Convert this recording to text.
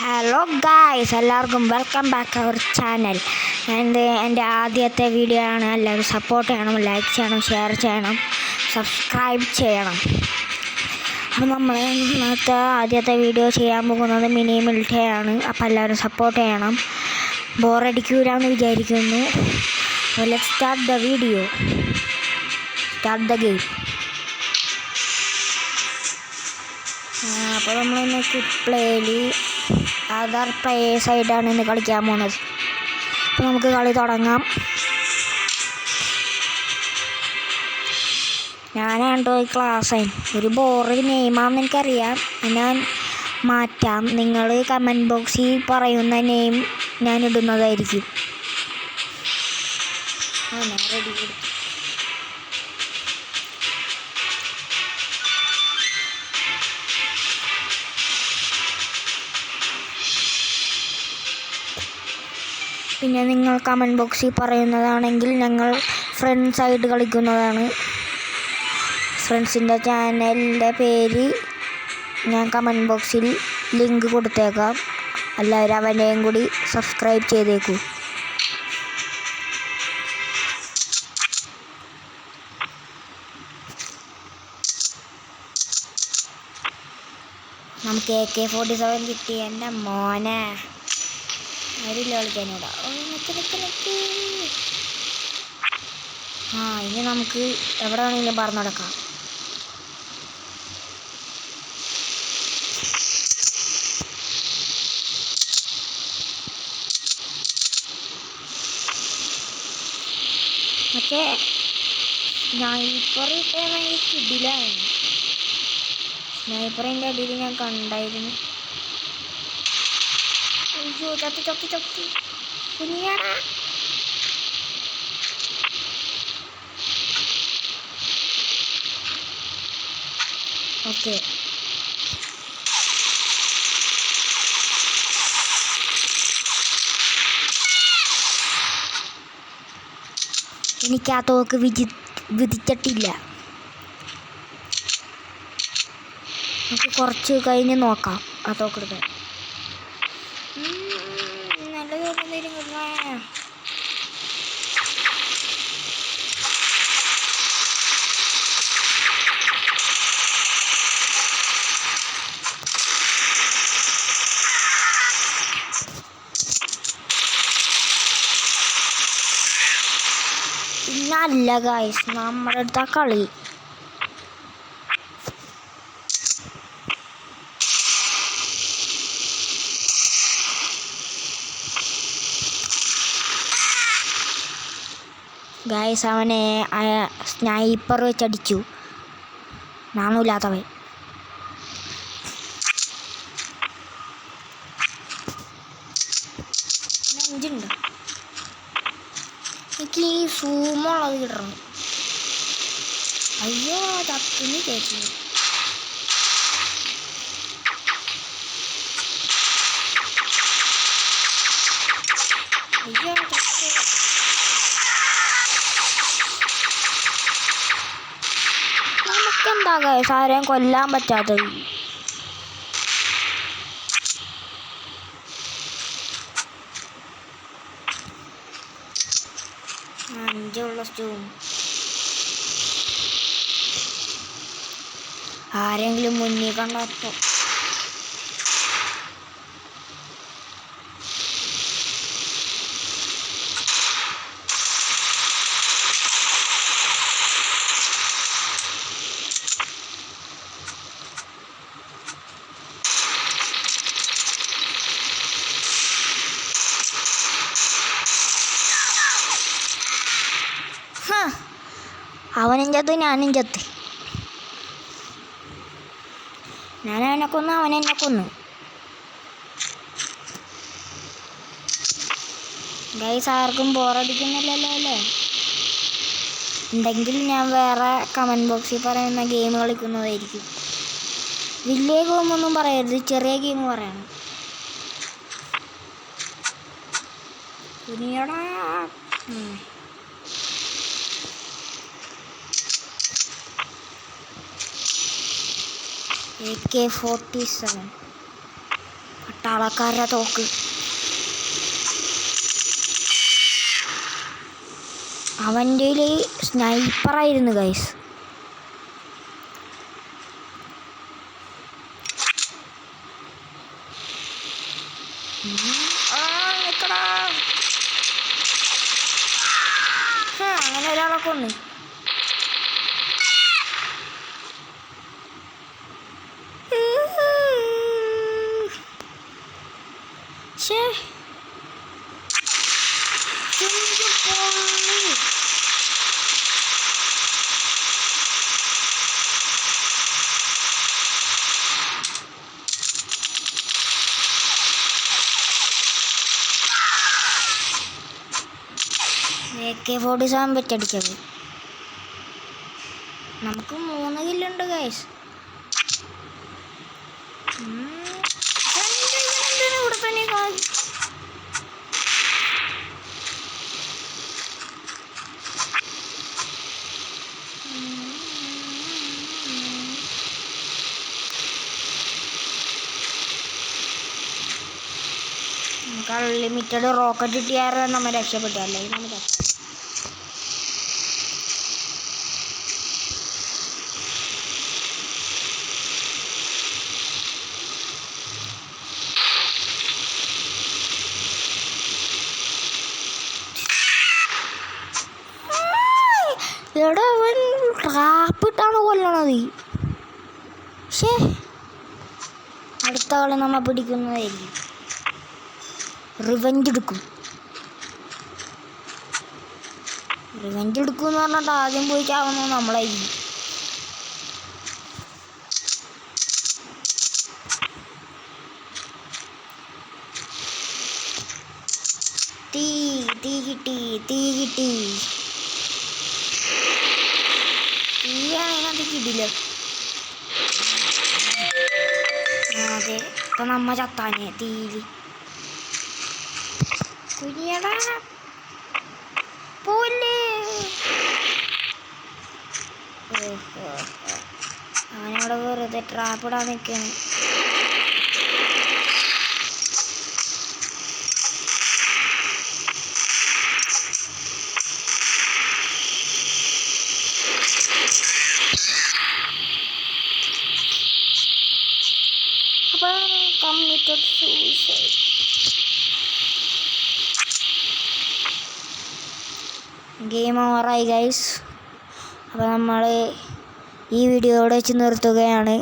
Hello guys, എല്ലാവർക്കും welcome back our channel. എൻ്റെ ആദ്യത്തെ വീഡിയോ ആണ്. എല്ലാവരും സപ്പോർട്ട് ചെയ്യണം, ലൈക്ക് ചെയ്യണം, ഷെയർ ചെയ്യണം, സബ്സ്ക്രൈബ് ചെയ്യണം. അപ്പോൾ നമ്മൾ ഇന്നത്തെ ആദ്യത്തെ വീഡിയോ ചെയ്യാൻ പോകുന്നത് മിനി മിൽട്ടയാണ്. അപ്പോൾ എല്ലാവരും സപ്പോർട്ട് ചെയ്യണം. ബോറടിക്കൂലെന്ന് വിചാരിക്കുന്നു. Let's start the video, start the game. അപ്പോൾ നമ്മളിന്ന് ക്വിക്ക് പ്ലേയിൽ അതർ പ്ലേയേഴ്സായിട്ടാണ് ഇന്ന് കളിക്കാൻ പോകുന്നത്. അപ്പോൾ നമുക്ക് കളി തുടങ്ങാം. ഞാനാണ്ടോ ക്ലാസ് ഒരു ബോറ് നെയിമാണെന്ന് എനിക്കറിയാം, ഞാൻ മാറ്റാം. നിങ്ങൾ കമൻറ്റ് ബോക്സിൽ പറയുന്ന നെയിം ഞാൻ ഇടുന്നതായിരിക്കും. ഞാൻ റെഡി കൊടുത്തു. പിന്നെ നിങ്ങൾ കമൻറ്റ് ബോക്സിൽ പറയുന്നതാണെങ്കിൽ ഞങ്ങൾ ഫ്രണ്ട്സായിട്ട് കളിക്കുന്നതാണ്. ഫ്രണ്ട്സിൻ്റെ ചാനലിൻ്റെ പേര് ഞാൻ കമൻറ്റ് ബോക്സിൽ ലിങ്ക് കൊടുത്തേക്കാം. എല്ലാവരും അവൻ്റെയും കൂടി സബ്സ്ക്രൈബ് ചെയ്തേക്കൂ. നമുക്ക് AK-47 കിട്ടി. എൻ്റെ മോനെ ആരില്ല കളിക്കാനൂടാ. ഇനി നമുക്ക് എവിടെ വേണമെങ്കിലും പറഞ്ഞു നടക്കാം. മറ്റേ സ്നൈപ്പർ കിടിലാണ്. സ്നൈപ്പറിൻ്റെ അടിയിൽ ഞാൻ കണ്ടായിരുന്നു. അയ്യോ, ചത്തി കുഞ്ഞാടാ. ഓക്കെ, എനിക്ക് ആ തോക്ക് വിധിച്ചിട്ടില്ല. നമുക്ക് കുറച്ച് കഴിഞ്ഞ് നോക്കാം ആ തോക്കെടുക്കാൻ. നല്ല തോന്നുന്നേരും കിട്ടണേ. നല്ല ഗായ്സ്, നമ്മുടെ അടുത്ത കളി. ഗായ്സ്, അവനെ സ്നൈപ്പർ വെച്ചടിച്ചു. നാണൂല്ലാത്തവൻ. നെഞ്ചുണ്ട്. എനിക്ക് ഈ സൂമുള്ളത് കിട്ടണം. അയ്യോ, തപ്പിന് ചേച്ചി. അയ്യോ, നമുക്കെന്താ ഗൈസ് ആരെയും കൊല്ലാൻ പറ്റാത്തത്? അഞ്ചുള്ള സ്റ്റൂം. ആരെങ്കിലും മുന്നിൽ കണ്ടപ്പോ അവനും ചത്ത്, ഞാനും ചത്ത്. ഞാൻ അവനെ കൊന്നു, അവൻ എന്നെ കൊന്നു. ഗൈസ്, ആർക്കും ബോറടിക്കുന്നില്ലല്ലോ അല്ലേ? ഉണ്ടെങ്കിൽ ഞാൻ വേറെ കമൻറ്റ് ബോക്സിൽ പറയുന്ന ഗെയിം കളിക്കുന്നതായിരിക്കും. വലിയ ഗെയിമൊന്നും പറയരുത്, ചെറിയ ഗെയിം പറയണം. കുനിയടാ. AK-47 പട്ടാളക്കാരുടെ തോക്ക്. അവൻ്റെ സ്നൈപ്പറായിരുന്നു ഗൈസ്. അങ്ങനെ ഒരാളെ കൊന്നു. AK-47 വെച്ചടിച്ചത്. നമുക്ക് 3 കില്ലുണ്ട് ഗൈസ്. ഇവിടെ തന്നെ നമുക്ക് അൺലിമിറ്റഡ് റോക്കറ്റ് കിട്ടിയാറ് നമ്മൾ രക്ഷപ്പെട്ടല്ലേ. നമ്മൾ എവിടെ അവൻ ട്രാപ്പിട്ടാണ് കൊല്ലണത്. പക്ഷേ അടുത്ത കളി നമ്മൾ പിടിക്കുന്നതായിരിക്കും. റിവെഞ്ച് എടുക്കും എന്ന് പറഞ്ഞിട്ട് ആദ്യം പോയി ചാവുന്നത് നമ്മളായിരിക്കും. തീ കിട്ടി. തീയാണതിനകത്ത് കിട്ടില്ല. അതെ, ഇപ്പൊ നമ്മ ചത്താനെ തീയില്. കുഞ്ഞടാ പോലെ അവനവിടെ വെറുതെ ട്രാപ്പിടാൻ നിൽക്കുകയാണ്. അപ്പം കമ്മിറ്റഡ് സൂയിസൈഡ്. ഗെയിം ഓവറായി ഗൈസ്. അപ്പോൾ നമ്മൾ ഈ വീഡിയോയോടെ വെച്ച് നിർത്തുകയാണ്.